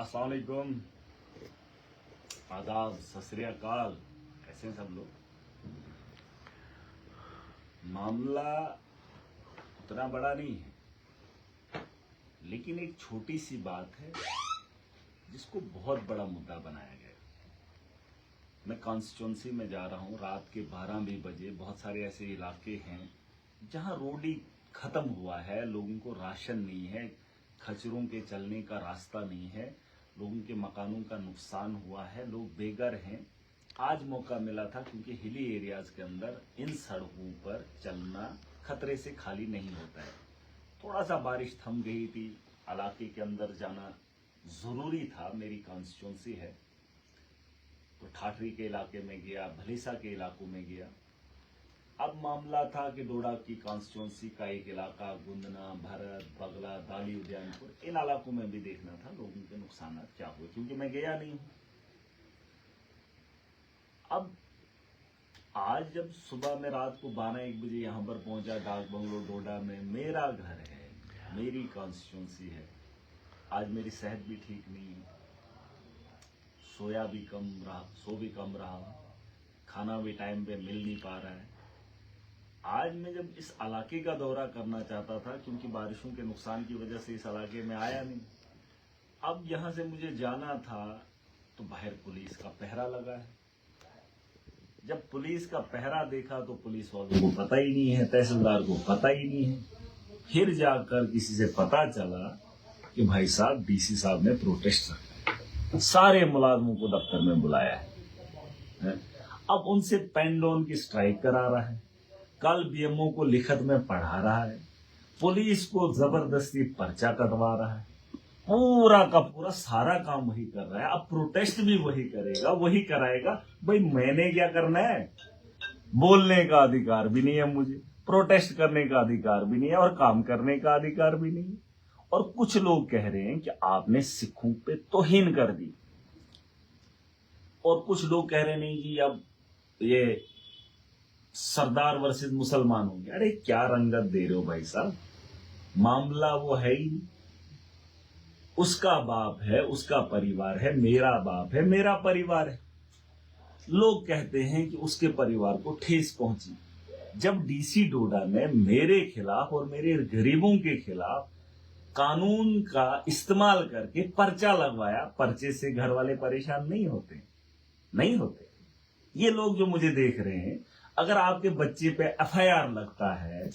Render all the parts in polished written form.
अस्सलाम वालेकुम, आदाब, सत श्री अकाल। कैसे हैं सब लोग? मामला उतना बड़ा नहीं है, लेकिन एक छोटी सी बात है जिसको बहुत बड़ा मुद्दा बनाया गया। मैं कॉन्स्टिट्यूंसी में जा रहा हूँ, रात के 12 भी बजे। बहुत सारे ऐसे इलाके हैं जहाँ रोड ही खत्म हुआ है, लोगों को राशन नहीं है, खच्चरों के चलने का रास्ता नहीं है, लोगों के मकानों का नुकसान हुआ है, लोग बेघर हैं। आज मौका मिला था क्योंकि हिली एरियाज के अंदर इन सड़कों पर चलना खतरे से खाली नहीं होता है। थोड़ा सा बारिश थम गई थी, इलाके के अंदर जाना जरूरी था। मेरी कॉन्स्टिट्यूंसी है तो ठाठरी के इलाके में गया, भलीसा के इलाकों में गया। अब मामला था कि डोडा की कॉन्स्टिट्यूंसी का एक इलाका गुंदना, भरत, बगला, दाली, उदयनपुर, इन इलाकों में भी देखना था लोगों के नुकसान क्या हुए, क्योंकि मैं गया नहीं हूं। अब आज जब सुबह में रात को 12-1 बजे यहां पर पहुंचा, डाक बंगलो डोडा में, मेरा घर है, मेरी कॉन्स्टिट्यूंसी है। आज मेरी सेहत भी ठीक नहीं है, सोया भी कम रहा, सो भी कम रहा, खाना भी टाइम पे मिल नहीं पा रहा है। आज मैं जब इस इलाके का दौरा करना चाहता था, क्योंकि बारिशों के नुकसान की वजह से इस इलाके में आया नहीं। अब यहां से मुझे जाना था तो बाहर पुलिस का पहरा लगा है। जब पुलिस का पहरा देखा तो पुलिस वालों को पता ही नहीं है, तहसीलदार को पता ही नहीं है। फिर जाकर किसी से पता चला कि भाई साहब डीसी साहब ने प्रोटेस्ट रखा है, सारे मुलाजमों को दफ्तर में बुलाया है। अब उनसे पेन डाउन की स्ट्राइक करा रहा है, कल बीएमओ को लिखत में पढ़ा रहा है, पुलिस को जबरदस्ती पर्चा कटवा रहा है। पूरा का पूरा सारा काम वही कर रहा है। अब प्रोटेस्ट भी वही करेगा, वही कराएगा। भाई मैंने क्या करना है? बोलने का अधिकार भी नहीं है मुझे, प्रोटेस्ट करने का अधिकार भी नहीं है, और काम करने का अधिकार भी नहीं है। और कुछ लोग कह रहे हैं कि आपने सिखों पे तौहीन कर दी, और कुछ लोग कह रहे नहीं जी अब ये सरदार वर्सेस मुसलमान हो गया। अरे क्या रंगत दे रहे हो भाई साहब? मामला वो है ही नहीं। उसका बाप है, उसका परिवार है, मेरा बाप है, मेरा परिवार है। लोग कहते हैं कि उसके परिवार को ठेस पहुंची। जब डीसी डोडा ने मेरे खिलाफ और मेरे गरीबों के खिलाफ कानून का इस्तेमाल करके पर्चा लगवाया, पर्चे से घर वाले परेशान नहीं होते, नहीं होते। ये लोग जो मुझे देख रहे हैं, अगर आपके बच्चे पे एफआईआर लगता है,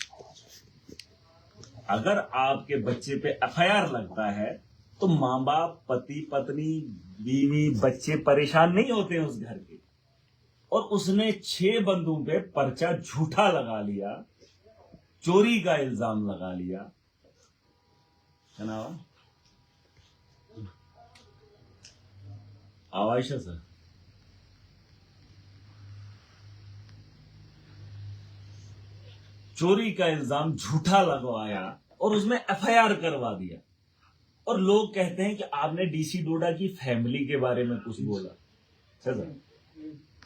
अगर आपके बच्चे पे एफआईआर लगता है तो माँ बाप, पति पत्नी, बीवी, बच्चे परेशान नहीं होते हैं उस घर के। और उसने 6 बंदों पे पर्चा झूठा लगा लिया, चोरी का इल्जाम लगा लिया, है ना? आवाइशा सर, चोरी का इल्जाम झूठा लगवाया और उसमें एफआईआर करवा दिया। और लोग कहते हैं कि आपने डीसी डोडा की फैमिली के बारे में कुछ बोला। सर,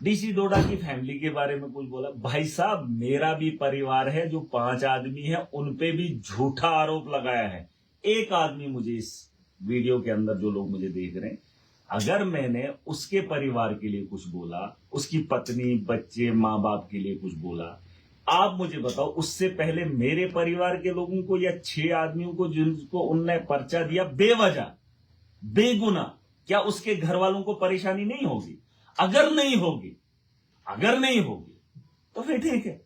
डीसी डोडा की फैमिली के बारे में कुछ बोला? भाई साहब मेरा भी परिवार है, जो 5 आदमी है, उनपे भी झूठा आरोप लगाया है। एक आदमी मुझे इस वीडियो के अंदर, जो लोग मुझे देख रहे हैं, अगर मैंने उसके परिवार के लिए कुछ बोला, उसकी पत्नी, बच्चे, माँ बाप के लिए कुछ बोला, आप मुझे बताओ, उससे पहले मेरे परिवार के लोगों को या 6 आदमियों को जिनको उनने पर्चा दिया बेवजह, बेगुनाह, क्या उसके घर वालों को परेशानी नहीं होगी? अगर नहीं होगी, अगर नहीं होगी तो फिर ठीक है,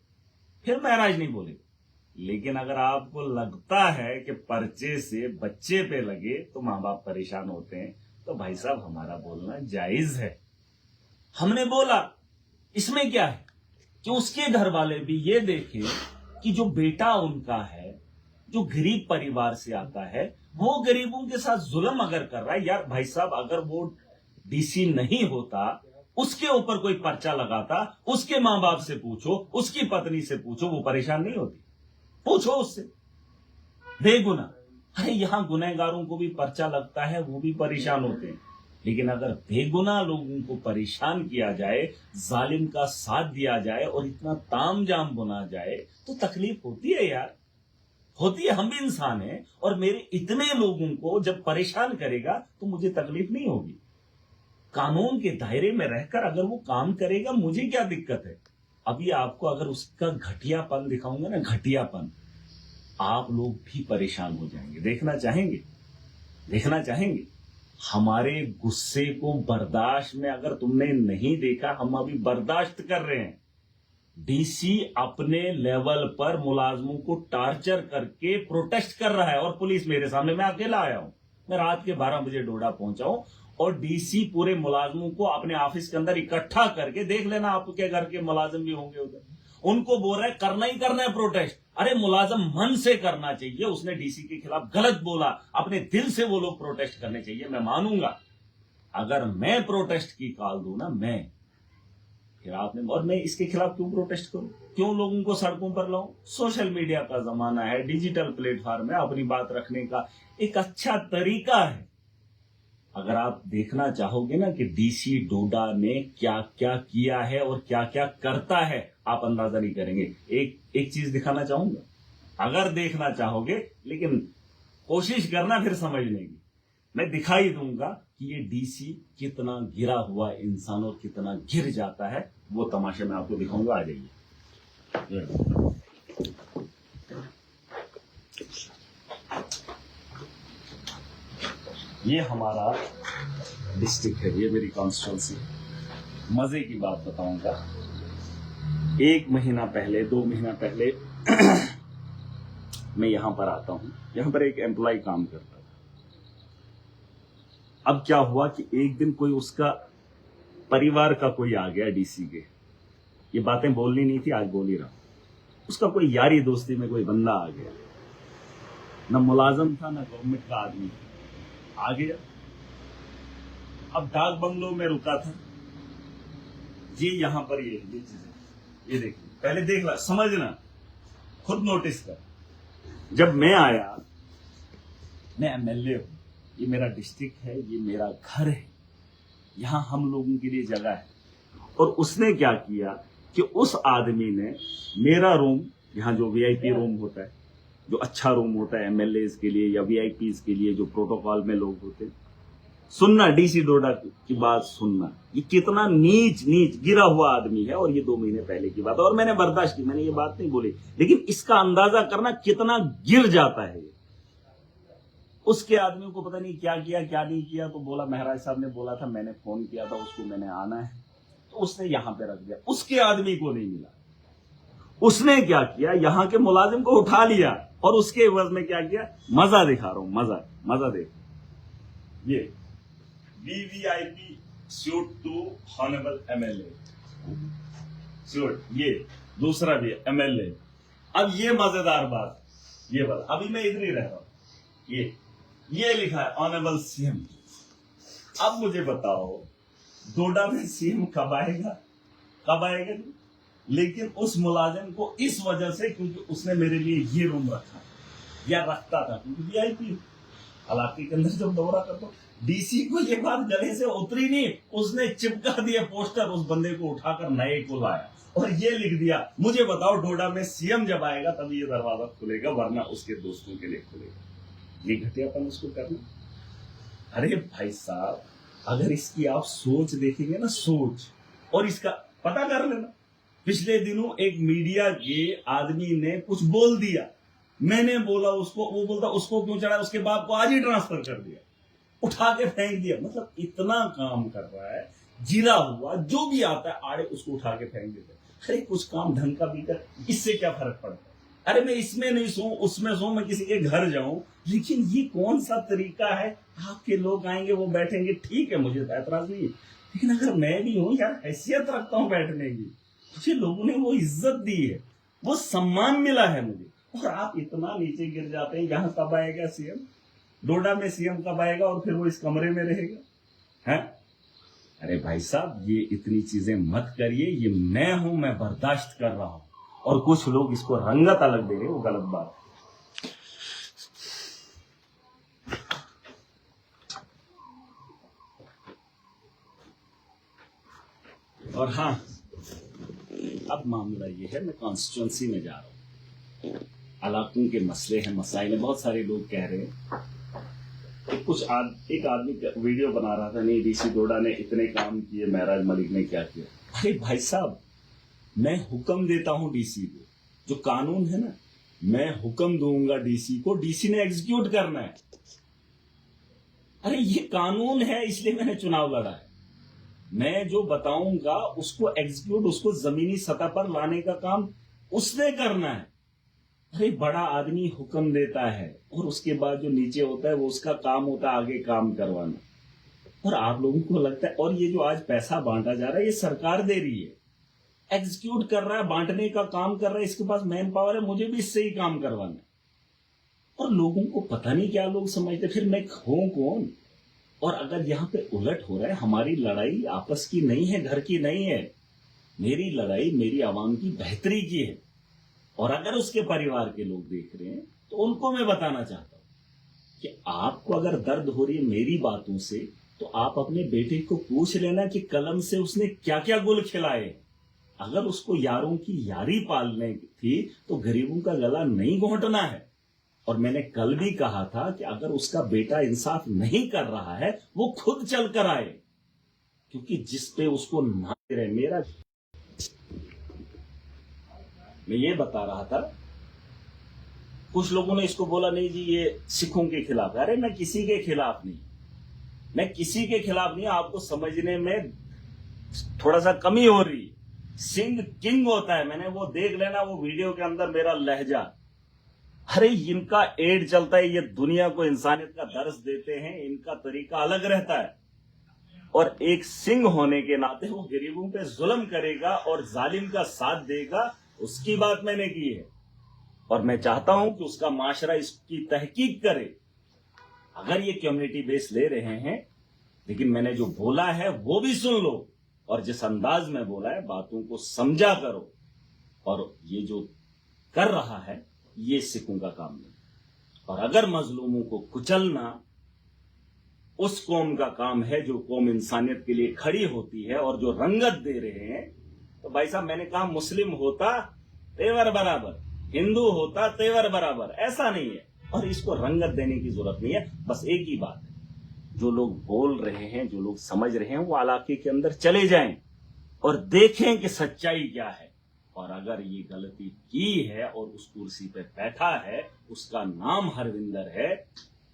फिर महराज नहीं बोलेगा। लेकिन अगर आपको लगता है कि पर्चे से बच्चे पे लगे तो माँ बाप परेशान होते हैं, तो भाई साहब हमारा बोलना जायज है। हमने बोला, इसमें क्या है कि उसके घर वाले भी ये देखें कि जो बेटा उनका है, जो गरीब परिवार से आता है, वो गरीबों के साथ जुल्म अगर कर रहा है। यार भाई साहब, अगर वो डीसी नहीं होता, उसके ऊपर कोई पर्चा लगाता, उसके माँ बाप से पूछो, उसकी पत्नी से पूछो, वो परेशान नहीं होती? पूछो उससे, बेगुनाह। अरे यहां गुनहगारों को भी पर्चा लगता है, वो भी परेशान होते हैं। लेकिन अगर बेगुनाह लोगों को परेशान किया जाए, जालिम का साथ दिया जाए और इतना तामझाम बुना जाए, तो तकलीफ होती है यार। होती है, हम भी इंसान हैं, और मेरे इतने लोगों को जब परेशान करेगा तो मुझे तकलीफ नहीं होगी। कानून के दायरे में रहकर अगर वो काम करेगा, मुझे क्या दिक्कत है। अभी आपको अगर उसका घटियापन दिखाऊंगा ना, घटियापन, आप लोग भी परेशान हो जाएंगे। देखना चाहेंगे? देखना चाहेंगे? हमारे गुस्से को बर्दाश्त में अगर तुमने नहीं देखा, हम अभी बर्दाश्त कर रहे हैं। डीसी अपने लेवल पर मुलाजमों को टार्चर करके प्रोटेस्ट कर रहा है, और पुलिस मेरे सामने, मैं अकेला आया हूं। मैं रात के 12 बजे डोडा पहुंचा हूं, और डीसी पूरे मुलाजमों को अपने ऑफिस के अंदर इकट्ठा करके, देख लेना आपके घर के मुलाजिम भी होंगे उधर, उनको बोल रहे करना ही करना है प्रोटेस्ट। अरे मुलाजम मन से करना चाहिए, उसने डीसी के खिलाफ गलत बोला, अपने दिल से वो लोग प्रोटेस्ट करने चाहिए, मैं मानूंगा। अगर मैं प्रोटेस्ट की कॉल दूं ना, मैं, फिर आपने, और मैं इसके खिलाफ क्यों प्रोटेस्ट करूं, क्यों लोगों को सड़कों पर लाऊं? सोशल मीडिया का जमाना है, डिजिटल प्लेटफॉर्म है, अपनी बात रखने का एक अच्छा तरीका है। अगर आप देखना चाहोगे ना कि डीसी डोडा ने क्या क्या किया है और क्या क्या करता है, आप अंदाजा नहीं करेंगे। एक चीज दिखाना चाहूंगा, अगर देखना चाहोगे, लेकिन कोशिश करना फिर समझने की। मैं दिखाई दूंगा कि ये डीसी कितना गिरा हुआ इंसान और कितना गिर जाता है, वो तमाशे मैं आपको दिखाऊंगा। आ जाइए। ये हमारा डिस्ट्रिक्ट है, ये मेरी कॉन्स्टिट्यूंसी। मजे की बात बताऊंगा, 1 महीना पहले, 2 महीना पहले मैं यहां पर आता हूं। यहां पर एक एम्प्लॉय काम करता था। अब क्या हुआ कि एक दिन कोई उसका परिवार का कोई आ गया डीसी के, ये बातें बोलनी नहीं थी, आज बोल ही रहा हूं। उसका कोई यारी दोस्ती में कोई बंदा आ गया, न मुलाजम था, न गवर्नमेंट का आदमी आ गया। अब डाक बंगलो में रुका था, ये यहां पर ये चीजें, ये देखिए, पहले देख ला, समझना, खुद नोटिस कर। जब मैं आया, मैं एमएलए हूं, ये मेरा डिस्ट्रिक्ट है, ये मेरा घर है, यहां हम लोगों के लिए जगह है। और उसने क्या किया कि उस आदमी ने मेरा रूम, यहां जो वीआईपी रूम होता है, जो अच्छा रूम होता है एमएलए के लिए या वीआईपी के लिए, जो प्रोटोकॉल में लोग होते हैं, सुनना, डीसी डोडा की बात सुनना, ये कितना नीच गिरा हुआ आदमी है। और ये 2 महीने पहले की बात है, और मैंने बर्दाश्त की, मैंने ये बात नहीं बोली, लेकिन इसका अंदाजा करना कितना गिर जाता है। उसके आदमी को पता नहीं क्या किया क्या नहीं किया, तो बोला, महराज साहब ने बोला था, मैंने फोन किया था उसको, मैंने आना है, तो उसने यहां पे रख दिया। उसके आदमी को नहीं मिला, उसने क्या किया, यहां के मुलाजिम को उठा लिया, और उसके एवज में क्या किया, मजा दिखा रहा हूं, मजा देख। ये VVIP suite to honourable MLA suite, ये दूसरा भी एमएलए। अब ये मजेदार बात, ये बात, अभी मैं इधर ही रह रहा हूं, ये लिखा है ऑनेबल सीएम। अब मुझे बताओ, डोडा में सीएम कब आएगा? लेकिन उस मुलाजिम को इस वजह से, क्योंकि उसने मेरे लिए ये रूम रखा या रखता था, क्योंकि वीआईपी इलाके के अंदर जब दौरा करता, डीसी को ये बात गले से उतरी नहीं, उसने चिपका दिया पोस्टर, उस बंदे को उठाकर नए को लाया और ये लिख दिया, मुझे बताओ डोडा में सीएम जब आएगा तभी ये दरवाजा खुलेगा, वरना उसके दोस्तों के लिए खुलेगा। ये घटियापन उसको करना। अरे भाई साहब, अगर इसकी आप सोच देखेंगे ना, सोच, और इसका पता कर लेना। पिछले दिनों एक मीडिया के आदमी ने कुछ बोल दिया, मैंने बोला उसको, वो बोलता उसको क्यों चढ़ा, उसके बाप को आज ही ट्रांसफर कर दिया, उठा के फेंक दिया। मतलब इतना काम कर रहा है, जिला हुआ जो भी आता है आड़े उसको उठा के फेंक देते। अरे कुछ काम ढंग का भी कर, इससे क्या फर्क पड़ता है। अरे मैं इसमें नहीं सो, उसमें सो, मैं किसी के घर जाऊं, लेकिन ये कौन सा तरीका है। आपके लोग आएंगे, वो बैठेंगे, ठीक है, मुझे ऐतराज नहीं, लेकिन अगर मैं भी हूं यार, हैसियत रखता हूं बैठने की, मुझे लोगों ने वो इज्जत दी है, वो सम्मान मिला है मुझे, और आप इतना नीचे गिर जाते हैं। यहाँ कब आएगा सीएम, डोडा में सीएम कब आएगा, और फिर वो इस कमरे में रहेगा, है? अरे भाई साहब, ये इतनी चीजें मत करिए, ये मैं हूं, मैं बर्दाश्त कर रहा हूं, और कुछ लोग इसको रंगत अलग दे रहे, वो गलत बात है। और हाँ, अब मामला ये है, मैं कॉन्स्टिट्यूंसी में जा रहा हूं। इलाकों के मसले हैं, मसाइल हैं। बहुत सारे लोग कह रहे हैं, एक आदमी वीडियो बना रहा था, नहीं डीसी डोडा ने इतने काम किए, महराज मलिक ने क्या किया। अरे भाई साहब, मैं हुक्म देता हूं डीसी को, जो कानून है ना, मैं हुक्म दूंगा डीसी को, डीसी ने एग्जीक्यूट करना है। अरे ये कानून है, इसलिए मैंने चुनाव लड़ा है। मैं जो बताऊंगा उसको एग्जीक्यूट, उसको जमीनी सतह पर लाने का काम उसने करना है। अरे बड़ा आदमी हुक्म देता है और उसके बाद जो नीचे होता है वो उसका काम होता है आगे काम करवाना। और आप लोगों को लगता है, और ये जो आज पैसा बांटा जा रहा है ये सरकार दे रही है, एग्जीक्यूट कर रहा है, बांटने का काम कर रहा है, इसके पास मैन पावर है, मुझे भी इससे ही काम करवाना है। और लोगों को पता नहीं क्या लोग समझते, फिर मैं हूं कौन। और अगर यहाँ पे उलट हो रहा है, हमारी लड़ाई आपस की नहीं है, घर की नहीं है, मेरी लड़ाई मेरी आवाम की बेहतरी की है। और अगर उसके परिवार के लोग देख रहे हैं तो उनको मैं बताना चाहता हूं कि आपको अगर दर्द हो रही है मेरी बातों से, तो आप अपने बेटे को पूछ लेना कि कलम से उसने क्या क्या गुल खिलाए। अगर उसको यारों की यारी पालने थी तो गरीबों का गला नहीं घोंटना है। और मैंने कल भी कहा था कि अगर उसका बेटा इंसाफ नहीं कर रहा है वो खुद चल कर आए, क्योंकि जिस पे उसको ना दे रहे। मैं ये बता रहा था, कुछ लोगों ने इसको बोला नहीं जी ये सिखों के खिलाफ है। अरे मैं किसी के खिलाफ नहीं, मैं किसी के खिलाफ नहीं। आपको समझने में थोड़ा सा कमी हो रही। सिंह किंग होता है, मैंने वो देख लेना, वो वीडियो के अंदर मेरा लहजा। अरे इनका एड चलता है, ये दुनिया को इंसानियत का दर्स देते हैं, इनका तरीका अलग रहता है। और एक सिंह होने के नाते वो गरीबों पे जुल्म करेगा और जालिम का साथ देगा, उसकी बात मैंने की है। और मैं चाहता हूं कि उसका माशरा इसकी तहकीक करे। अगर ये कम्युनिटी बेस ले रहे हैं, लेकिन मैंने जो बोला है वो भी सुन लो, और जिस अंदाज में बोला है बातों को समझा करो। और ये जो कर रहा है ये सिखों का काम नहीं। और अगर मजलूमों को कुचलना उस कौम का काम है जो कौम इंसानियत के लिए खड़ी होती है, और जो रंगत दे रहे हैं, तो भाई साहब मैंने कहा मुस्लिम होता तेवर बराबर, हिंदू होता तेवर बराबर, ऐसा नहीं है। और इसको रंगत देने की जरूरत नहीं है। बस एक ही बात है, जो लोग बोल रहे हैं, जो लोग समझ रहे हैं, वो इलाके के अंदर चले जाएं और देखें कि सच्चाई क्या है। और अगर ये गलती की है और उस कुर्सी पे बैठा है, उसका नाम हरविंदर है,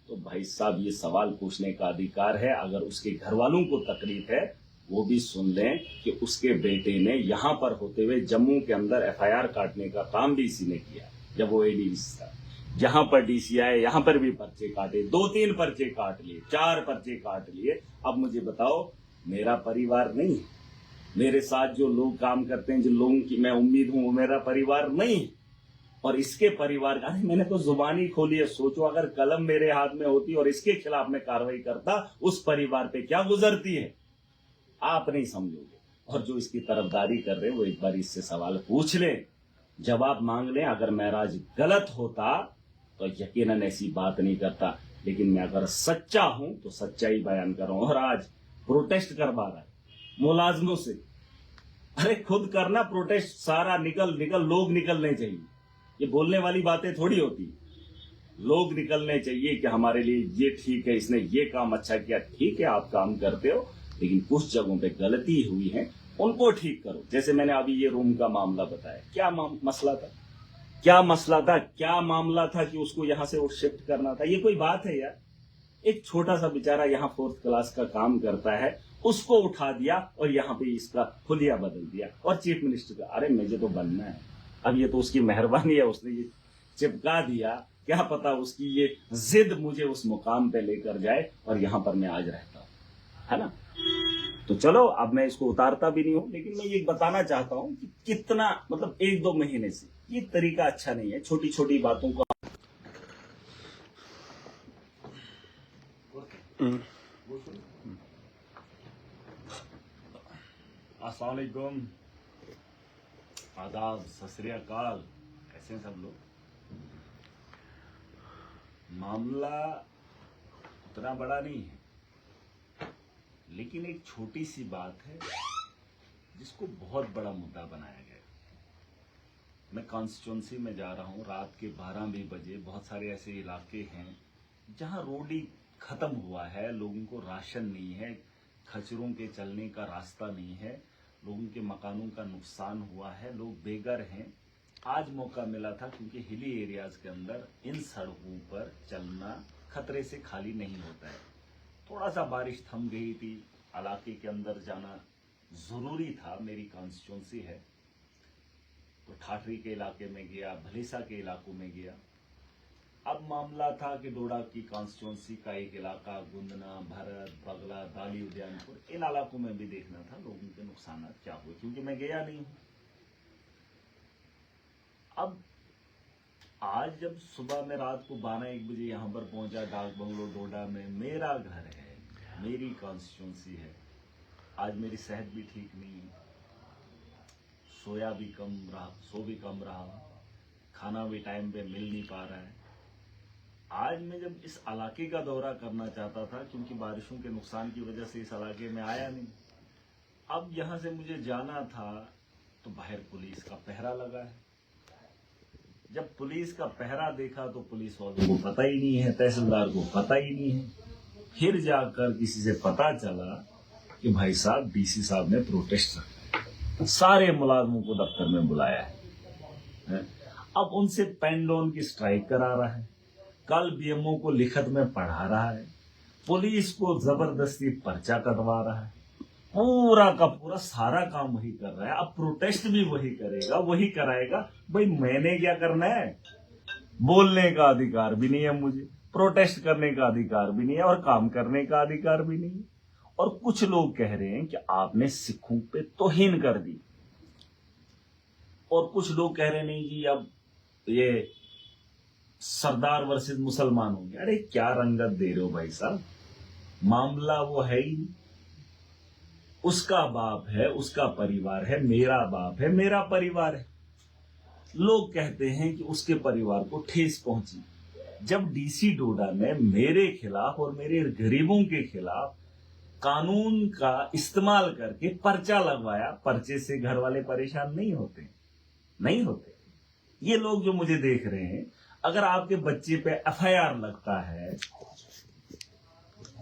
तो भाई साहब ये सवाल पूछने का अधिकार है। अगर उसके घर वालों को तकलीफ है वो भी सुन लें कि उसके बेटे ने यहां पर होते हुए जम्मू के अंदर एफआईआर काटने का काम भी इसी ने किया। जब वो एडीसी था, जहां पर डीसी आए यहां पर भी पर्चे काटे, 2-3 पर्चे काट लिए, 4 पर्चे काट लिए। अब मुझे बताओ, मेरा परिवार नहीं है, मेरे साथ जो लोग काम करते हैं, जिन लोगों की मैं उम्मीद हूं, वो मेरा परिवार नहीं है। और इसके परिवार का, मैंने तो जुबानी खोली है। सोचो अगर कलम मेरे हाथ में होती और इसके खिलाफ मैं कार्रवाई करता, उस परिवार पे क्या गुजरती है आप नहीं समझोगे। और जो इसकी तरफदारी कर रहे हैं वो एक बार इससे सवाल पूछ लें, जवाब मांग लें। अगर महराज गलत होता तो यकीनन ऐसी बात नहीं करता, लेकिन मैं अगर सच्चा हूं तो सच्चाई बयान कर रहा हूं। और आज प्रोटेस्ट करवा रहा है मुलाजमों से। अरे खुद करना प्रोटेस्ट, सारा निकल लोग निकलने चाहिए। ये बोलने वाली बातें थोड़ी होती, लोग निकलने चाहिए कि हमारे लिए ये ठीक है, इसने ये काम अच्छा किया। ठीक है आप काम करते हो, लेकिन कुछ जगहों पे गलती हुई है, उनको ठीक करो। जैसे मैंने अभी ये रूम का मामला बताया, क्या मसला था, क्या मसला था, क्या मामला था कि उसको यहां से शिफ्ट करना था। ये कोई बात है यार? एक छोटा सा बेचारा यहाँ 4th क्लास का काम करता है, उसको उठा दिया और यहाँ पे इसका हुलिया बदल दिया। और चीफ मिनिस्टर का, अरे मुझे तो बनना है। अब ये तो उसकी मेहरबानी है, उसने ये चिपका दिया, क्या पता उसकी ये जिद मुझे उस मुकाम पे लेकर जाए और यहाँ पर मैं आज रहता हूँ, है ना। तो चलो, अब मैं इसको उतारता भी नहीं हूं, लेकिन मैं ये बताना चाहता हूं कि कितना, मतलब 1-2 महीने से ये तरीका अच्छा नहीं है। छोटी छोटी बातों को अस्सलाम वालेकुम, आदाब, सत श्री अकाल, कैसे हैं सब लोग। मामला उतना बड़ा नहीं है, लेकिन एक छोटी सी बात है जिसको बहुत बड़ा मुद्दा बनाया गया। मैं कॉन्स्टिट्यूंसी में जा रहा हूँ रात के 12 बजे। बहुत सारे ऐसे इलाके हैं जहाँ रोड ही खत्म हुआ है, लोगों को राशन नहीं है, खच्चरों के चलने का रास्ता नहीं है, लोगों के मकानों का नुकसान हुआ है, लोग बेघर हैं। आज मौका मिला था क्योंकि हिली एरियाज के अंदर इन सड़कों पर चलना खतरे से खाली नहीं होता है। थोड़ा सा बारिश थम गई थी, इलाके के अंदर जाना जरूरी था, मेरी कॉन्स्टिट्यूंसी है तो ठाठरी के इलाके में गया, भलीसा के इलाकों में गया। अब मामला था कि डोडा की कॉन्स्टिट्यूंसी का एक इलाका गुंदना, भरत, बगला, दाली, उदयनपुर, इन इलाकों में भी देखना था लोगों के नुकसान क्या हुए, क्योंकि मैं गया नहीं हूं। अब आज जब सुबह में रात को 12-1 बजे यहां पर पहुंचा डाक बंगलो डोडा में, मेरा घर है, मेरी कॉन्स्टिट्यूंसी है। आज मेरी सेहत भी ठीक नहीं है, सोया भी कम रहा, सो भी कम रहा, खाना भी टाइम पे मिल नहीं पा रहा है। आज मैं जब इस इलाके का दौरा करना चाहता था, क्योंकि बारिशों के नुकसान की वजह से इस इलाके में आया नहीं। अब यहां से मुझे जाना था तो बाहर पुलिस का पहरा लगा है। जब पुलिस का पहरा देखा तो पुलिस वालों को पता ही नहीं है, तहसीलदार को पता ही नहीं है। फिर जाकर किसी से पता चला कि भाई साहब डीसी साहब ने प्रोटेस्ट रखा है, सारे मुलाजमों को दफ्तर में बुलाया है। अब उनसे पेन डाउन की स्ट्राइक करा रहा है, कल बीएमओ को लिखत में पढ़ा रहा है, पुलिस को जबरदस्ती पर्चा कटवा रहा है, पूरा का पूरा सारा काम वही कर रहा है। अब प्रोटेस्ट भी वही करेगा, वही कराएगा। भाई मैंने क्या करना है? बोलने का अधिकार भी नहीं है मुझे, प्रोटेस्ट करने का अधिकार भी नहीं है, और काम करने का अधिकार भी नहीं है। और कुछ लोग कह रहे हैं कि आपने सिखों पे तौहीन कर दी, और कुछ लोग कह रहे नहीं जी अब ये सरदार वर्सेस मुसलमान हो गया। अरे क्या रंगत दे रहे हो भाई साहब, मामला वो है ही, उसका बाप है, उसका परिवार है, मेरा बाप है, मेरा परिवार है। लोग कहते हैं कि उसके परिवार को ठेस पहुंची। जब डीसी डोडा ने मेरे खिलाफ और मेरे गरीबों के खिलाफ कानून का इस्तेमाल करके पर्चा लगवाया, पर्चे से घर वाले परेशान नहीं होते, नहीं होते। ये लोग जो मुझे देख रहे हैं, अगर आपके बच्चे पे एफआईआर लगता है,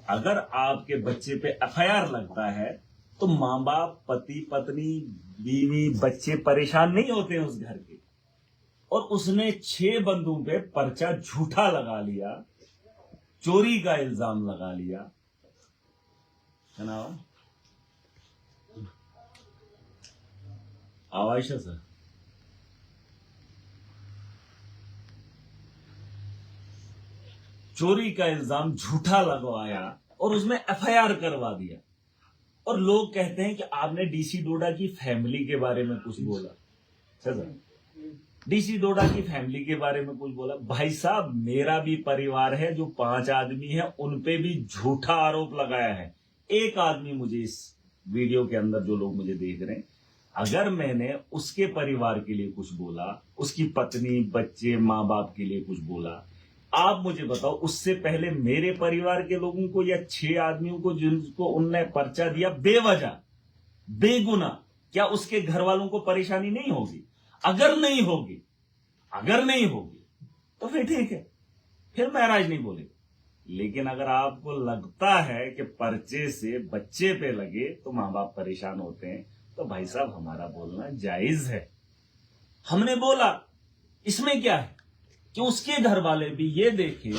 अगर आपके बच्चे पे एफआईआर लगता है तो माँ बाप, पति पत्नी, बीवी, बच्चे परेशान नहीं होते हैं उस घर के। और उसने 6 बंदों पे पर्चा झूठा लगा लिया, चोरी का इल्जाम लगा लिया। आवाज है सर, चोरी का इल्जाम झूठा लगवाया और उसमें एफआईआर करवा दिया। और लोग कहते हैं कि आपने डीसी डोडा की फैमिली के बारे में कुछ बोला। सर डीसी डोडा की फैमिली के बारे में कुछ बोला? भाई साहब मेरा भी परिवार है, जो 5 आदमी है उन पे भी झूठा आरोप लगाया है। एक आदमी मुझे इस वीडियो के अंदर, जो लोग मुझे देख रहे हैं, अगर मैंने उसके परिवार के लिए कुछ बोला, उसकी पत्नी, बच्चे, माँ बाप के लिए कुछ बोला, आप मुझे बताओ उससे पहले मेरे परिवार के लोगों को या 6 आदमियों को जिनको उनने पर्चा दिया बेवजह, बेगुना, क्या उसके घर वालों को परेशानी नहीं होगी? अगर नहीं होगी तो फिर ठीक है, फिर महाराज नहीं बोलेगा। लेकिन अगर आपको लगता है कि पर्चे से बच्चे पे लगे तो माँ बाप परेशान होते हैं, तो भाई साहब हमारा बोलना जायज है। हमने बोला, इसमें क्या है कि उसके घर वाले भी ये देखें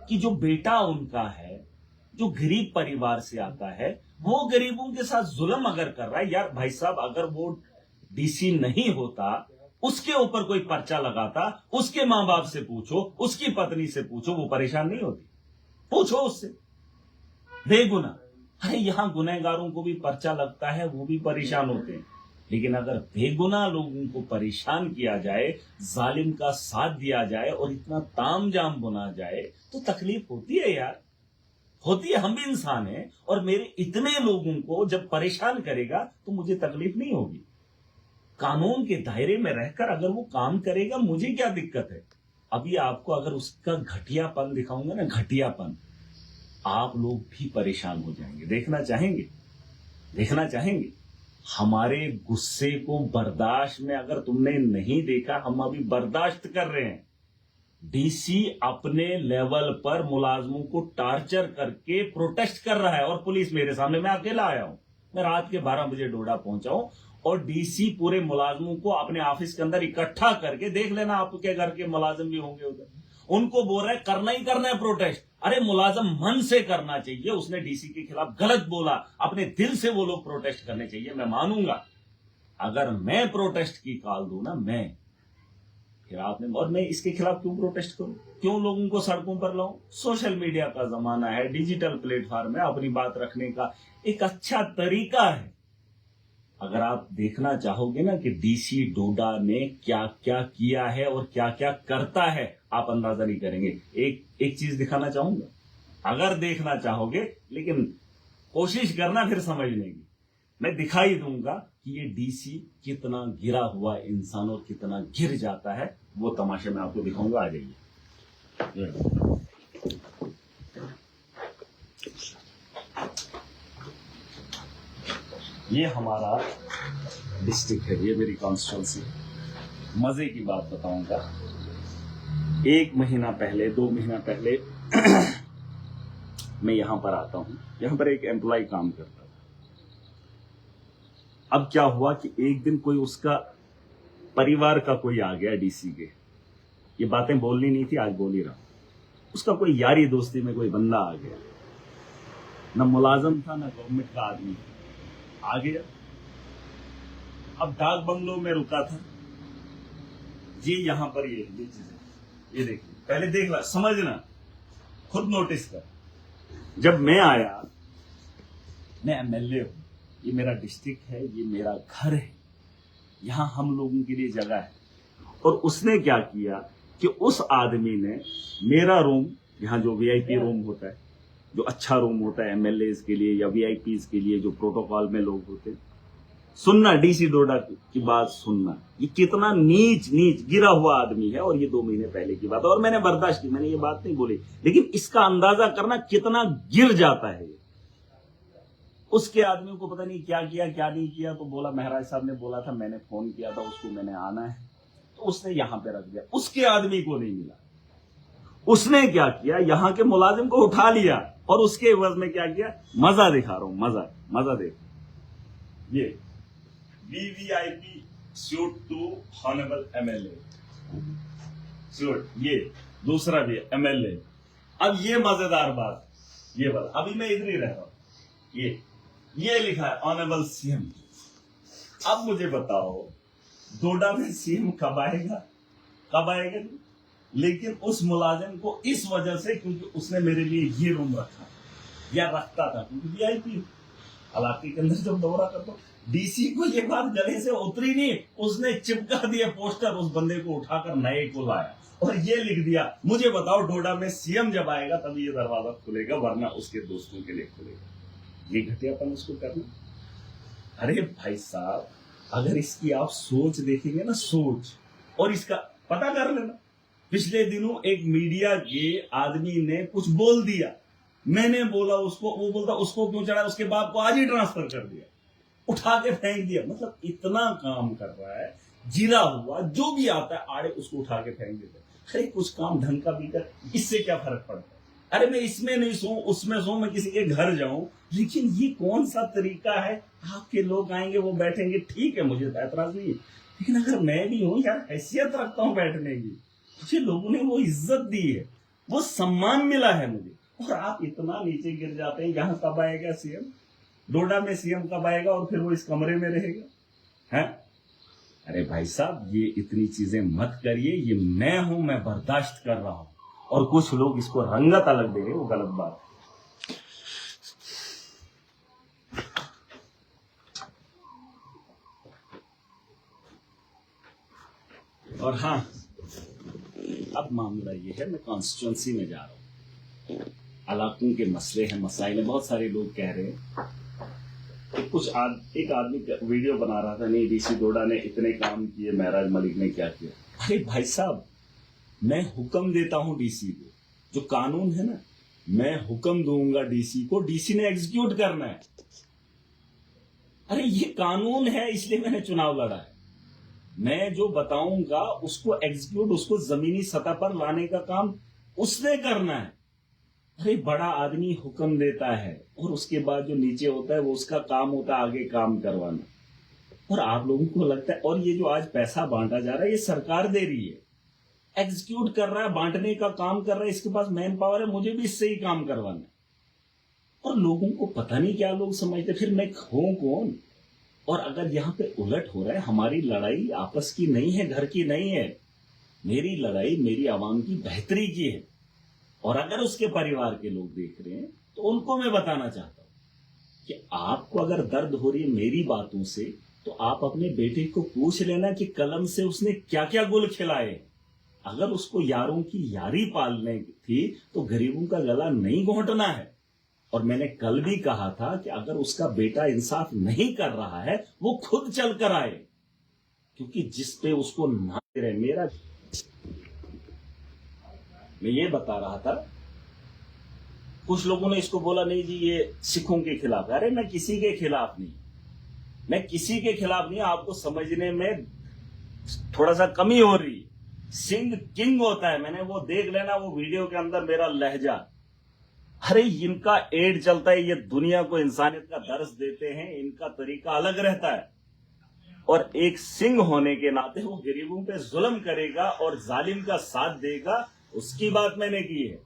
कि जो बेटा उनका है, जो गरीब परिवार से आता है, वो गरीबों के साथ जुल्म अगर कर रहा है। यार भाई साहब, अगर वो डीसी नहीं होता, उसके ऊपर कोई पर्चा लगाता, उसके माँ बाप से पूछो, उसकी पत्नी से पूछो, वो परेशान नहीं होती? पूछो उससे, बेगुना। अरे यहां गुनहगारों को भी पर्चा लगता है, वो भी परेशान होते हैं। लेकिन अगर बेगुनाह लोगों को परेशान किया जाए, जालिम का साथ दिया जाए और इतना तामझाम बुना जाए, तो तकलीफ होती है यार, होती है। हम भी इंसान हैं, और मेरे इतने लोगों को जब परेशान करेगा तो मुझे तकलीफ नहीं होगी। कानून के दायरे में रहकर अगर वो काम करेगा, मुझे क्या दिक्कत है? अभी आपको अगर उसका घटियापन दिखाऊंगा ना, घटियापन, आप लोग भी परेशान हो जाएंगे। देखना चाहेंगे? हमारे गुस्से को बर्दाश्त में अगर तुमने नहीं देखा, हम अभी बर्दाश्त कर रहे हैं। डीसी अपने लेवल पर मुलाजमों को टार्चर करके प्रोटेस्ट कर रहा है और पुलिस मेरे सामने, मैं अकेला आया हूं, मैं रात के 12 बजे डोडा पहुंचा हूं और डीसी पूरे मुलाजमों को अपने ऑफिस के अंदर इकट्ठा करके, देख लेना आपके घर के मुलाजिम भी होंगे उधर, उनको बोल रहा है करना ही करना है प्रोटेस्ट। अरे मुलाजम मन से करना चाहिए, उसने डीसी के खिलाफ गलत बोला, अपने दिल से वो लोग प्रोटेस्ट करने चाहिए, मैं मानूंगा। अगर मैं प्रोटेस्ट की कॉल दूं ना, मैं फिर आपने, और मैं इसके खिलाफ क्यों प्रोटेस्ट करूं, क्यों लोगों को सड़कों पर लाऊं? सोशल मीडिया का जमाना है, डिजिटल प्लेटफॉर्म है, अपनी बात रखने का एक अच्छा तरीका है। अगर आप देखना चाहोगे ना कि डीसी डोडा ने क्या क्या किया है और क्या क्या करता है, आप अंदाजा नहीं करेंगे। एक चीज दिखाना चाहूंगा, अगर देखना चाहोगे, लेकिन कोशिश करना फिर समझने की। मैं दिखाई दूंगा कि ये डीसी कितना गिरा हुआ इंसान और कितना गिर जाता है, वो तमाशे मैं आपको दिखाऊंगा। आ जाइए। ये हमारा डिस्ट्रिक्ट है, ये मेरी कॉन्स्टिट्यूंसी। मजे की बात बताऊंगा, 1 महीना पहले, 2 महीना पहले मैं यहां पर आता हूं, यहां पर एक एम्प्लॉय काम करता था। अब क्या हुआ कि एक दिन कोई उसका परिवार का कोई आ गया डीसी के, ये बातें बोलनी नहीं थी, आज बोल ही रहा हूं। उसका कोई यारी दोस्ती में कोई बंदा आ गया, न मुलाजम था न गवर्नमेंट का आदमी आ गया। अब डाक बंगलों में रुका था, ये यहां पर ये चीजें, ये देखिए, पहले देख ला, समझना, खुद नोटिस कर। जब मैं आया, मैं एमएलए हूं, ये मेरा डिस्ट्रिक्ट है, ये मेरा घर है, यहां हम लोगों के लिए जगह है। और उसने क्या किया कि उस आदमी ने मेरा रूम, यहां जो वीआईपी रूम होता है, जो अच्छा रूम होता है एमएलए के लिए या वीआईपी के लिए, जो प्रोटोकॉल में लोग होते हैं, सुनना डीसी डोडा की बात सुनना, ये कितना नीच गिरा हुआ आदमी है। और ये 2 महीने पहले की बात है और मैंने बर्दाश्त की, मैंने ये बात नहीं बोली, लेकिन इसका अंदाजा करना कितना गिर जाता है। उसके आदमियों को पता नहीं क्या किया क्या नहीं किया, तो बोला महराज साहब ने बोला था, मैंने फोन किया था उसको, मैंने आना है, तो उसने यहां पे रख दिया। उसके आदमी को नहीं मिला, उसने क्या किया, यहां के मुलाजिम को उठा लिया और उसके एवज में क्या किया, मजा दिखा रहा हूं, मजा देख, ये VVIP suite to honourable MLA suite, ये दूसरा भी एमएलए। अब ये मजेदार बात, ये बात, अभी मैं इधर ही रह रहा हूं, ये लिखा है ऑनरेबल सीएम। अब मुझे बताओ, डोडा में सीएम कब आएगा? लेकिन उस मुलाजिम को इस वजह से, क्योंकि उसने मेरे लिए ये रूम रखा या रखता था, क्योंकि वीआईपी इलाके के अंदर जब दौरा करता हूं, डीसी को ये बात गले से उतरी नहीं, उसने चिपका दिया पोस्टर, उस बंदे को उठाकर नए को लाया और ये लिख दिया, मुझे बताओ डोडा में सीएम जब आएगा तभी ये दरवाजा खुलेगा, वरना उसके दोस्तों के लिए खुलेगा। ये घटियापन उसको करना। अरे भाई साहब, अगर इसकी आप सोच देखेंगे ना, सोच, और इसका पता कर लेना। पिछले दिनों एक मीडिया के आदमी ने कुछ बोल दिया, मैंने बोला उसको, वो बोलता उसको क्यों चढ़ा, उसके बाप को आज ही ट्रांसफर कर दिया, उठा के फेंक दिया। मतलब इतना काम कर रहा है, गिरा हुआ जो भी आता है आड़े उसको उठा के फेंक देता है। अरे कुछ काम ढंग का भी कर, इससे क्या फर्क पड़ता है? अरे मैं इसमें नहीं सोऊं, उसमें सोऊं, मैं किसी के घर जाऊं, लेकिन ये कौन सा तरीका है? आपके लोग आएंगे, वो बैठेंगे, ठीक है, मुझे ऐतराज नहीं है, लेकिन अगर मैं भी हूं यार, हैसियत रखता हूं बैठने की, मुझे लोगों ने वो इज्जत दी है, वो सम्मान मिला है मुझे, और आप इतना नीचे गिर जाते हैं। यहाँ कब आएगा सीएम? डोडा में सीएम कब आएगा? और फिर वो इस कमरे में रहेगा, हैं? अरे भाई साहब, ये इतनी चीजें मत करिए, ये मैं हूं, मैं बर्दाश्त कर रहा हूं, और कुछ लोग इसको रंगत अलग दे रहे, वो गलत बात है। और हाँ, अब मामला ये है, मैं कॉन्स्टिट्यूंसी में जा रहा हूं, इलाकों के मसले हैं, मसाइल हैं। बहुत सारे लोग कह रहे हैं, एक आदमी वीडियो बना रहा था, नहीं डीसी डोडा ने इतने काम किए, महराज मलिक ने क्या किया। अरे भाई साहब, मैं हुक्म देता हूं डीसी को, जो कानून है ना, मैं हुक्म दूंगा डीसी को, डीसी ने एग्जीक्यूट करना है। अरे ये कानून है, इसलिए मैंने चुनाव लड़ा है। मैं जो बताऊंगा उसको एग्जीक्यूट, उसको जमीनी सतह पर लाने का काम उसने करना है। अरे बड़ा आदमी हुक्म देता है और उसके बाद जो नीचे होता है वो उसका काम होता है आगे काम करवाना। और आप लोगों को लगता है, और ये जो आज पैसा बांटा जा रहा है ये सरकार दे रही है, एग्जीक्यूट कर रहा है, बांटने का काम कर रहा है, इसके पास मैन पावर है, मुझे भी इससे ही काम करवाना है। और लोगों को पता नहीं क्या लोग समझते, फिर मैं हूं कौन। और अगर यहां पे उलट हो रहा है, हमारी लड़ाई आपस की नहीं है, घर की नहीं है, मेरी लड़ाई मेरी आवाम की बेहतरी की है। और अगर उसके परिवार के लोग देख रहे हैं तो उनको मैं बताना चाहता हूं कि आपको अगर दर्द हो रही है मेरी बातों से, तो आप अपने बेटे को पूछ लेना कि कलम से उसने क्या क्या गुल खिलाए। अगर उसको यारों की यारी पालने थी तो गरीबों का गला नहीं घोंटना है। और मैंने कल भी कहा था कि अगर उसका बेटा इंसाफ नहीं कर रहा है वो खुद चल कर आए, क्योंकि जिस पे उसको ना रहे मेरा। मैं ये बता रहा था, कुछ लोगों ने इसको बोला नहीं जी ये सिखों के खिलाफ है। अरे मैं किसी के खिलाफ नहीं, मैं किसी के खिलाफ नहीं। आपको समझने में थोड़ा सा कमी हो रही। सिंह किंग होता है, मैंने वो देख लेना, वो वीडियो के अंदर मेरा लहजा। अरे इनका एड चलता है, ये दुनिया को इंसानियत का दर्स देते हैं, इनका तरीका अलग रहता है। और एक सिंह होने के नाते वो गरीबों पे जुल्म करेगा और जालिम का साथ देगा, उसकी बात मैंने की है।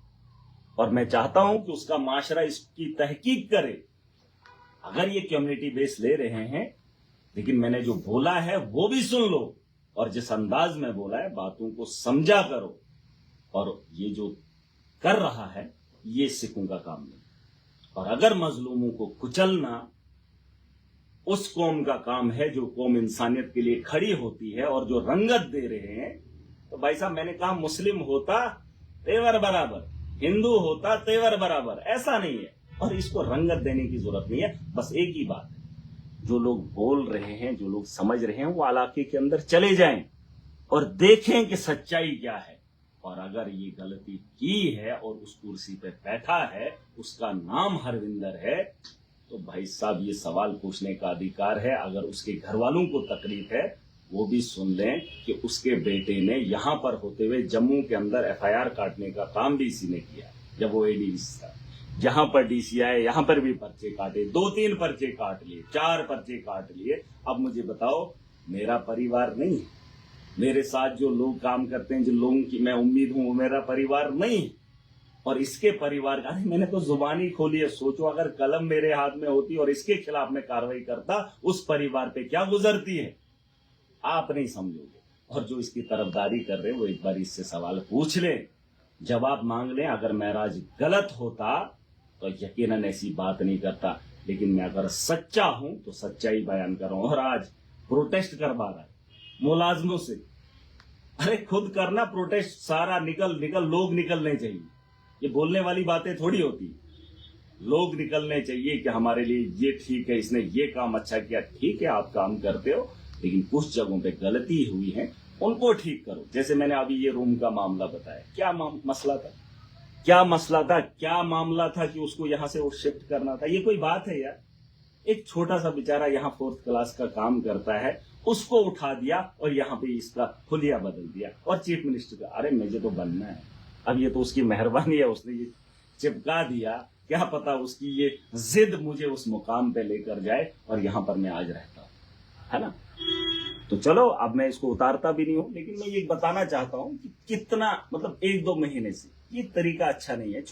और मैं चाहता हूं कि उसका माशरा इसकी तहकीक करे। अगर ये कम्युनिटी बेस ले रहे हैं, लेकिन मैंने जो बोला है वो भी सुन लो, और जिस अंदाज में बोला है बातों को समझा करो। और ये जो कर रहा है ये सिखों का काम नहीं। और अगर मजलूमों को कुचलना उस कौम का काम है जो कौम इंसानियत के लिए खड़ी होती है और जो रंगत दे रहे हैं, तो भाई साहब मैंने कहा मुस्लिम होता तेवर बराबर, हिंदू होता तेवर बराबर, ऐसा नहीं है। और इसको रंगत देने की जरूरत नहीं है। बस एक ही बात है, जो लोग बोल रहे हैं, जो लोग समझ रहे हैं, वो इलाके के अंदर चले जाएं और देखें कि सच्चाई क्या है। और अगर ये गलती की है और उस कुर्सी पे बैठा है, उसका नाम हरविंदर है, तो भाई साहब ये सवाल पूछने का अधिकार है। अगर उसके घर वालों को तकलीफ है वो भी सुन लें कि उसके बेटे ने यहां पर होते हुए जम्मू के अंदर FIR काटने का काम भी इसी ने किया जब वो ADC था। जहां पर DC आए यहां पर भी पर्चे काटे, 2-3 पर्चे काट लिए, 4 पर्चे काट लिए। अब मुझे बताओ, मेरा परिवार नहीं है, मेरे साथ जो लोग काम करते हैं, जो लोगों की मैं उम्मीद हूं, वो मेरा परिवार नहीं। और इसके परिवार का, मैंने तो जुबानी खोली है। सोचो अगर कलम मेरे हाथ में होती और इसके खिलाफ मैं कार्रवाई करता, उस परिवार पे क्या गुजरती है आप नहीं समझोगे। और जो इसकी तरफदारी कर रहे हैं वो एक बार इससे सवाल पूछ लें, जवाब मांग लें। अगर महराज गलत होता तो यकीनन ऐसी बात नहीं करता, लेकिन मैं अगर सच्चा हूं तो सच्चाई बयान कर रहा हूं। और आज प्रोटेस्ट करवा रहा है मुलाजमों से। अरे खुद करना प्रोटेस्ट, सारा निकल लोग निकलने चाहिए। ये बोलने वाली बातें थोड़ी होती, लोग निकलने चाहिए कि हमारे लिए ये ठीक है, इसने ये काम अच्छा किया। ठीक है आप काम करते हो, लेकिन कुछ जगहों पे गलती हुई है उनको ठीक करो। जैसे मैंने अभी ये रूम का मामला बताया, क्या मसला था, क्या मसला था, क्या मामला था कि उसको यहां से शिफ्ट करना था। ये कोई बात है यार? एक छोटा सा बेचारा यहाँ 4th क्लास का काम करता है, उसको उठा दिया और यहाँ पे इसका हुलिया बदल दिया। और चीफ मिनिस्टर का, अरे मुझे तो बनना है। अब ये तो उसकी मेहरबानी है, उसने ये चिपका दिया, क्या पता उसकी ये जिद मुझे उस मुकाम पे लेकर जाए और यहाँ पर मैं आज रहता हूँ, है ना। तो चलो, अब मैं इसको उतारता भी नहीं हूं, लेकिन मैं ये बताना चाहता हूं कि कितना, मतलब 1-2 महीने से ये तरीका अच्छा नहीं है।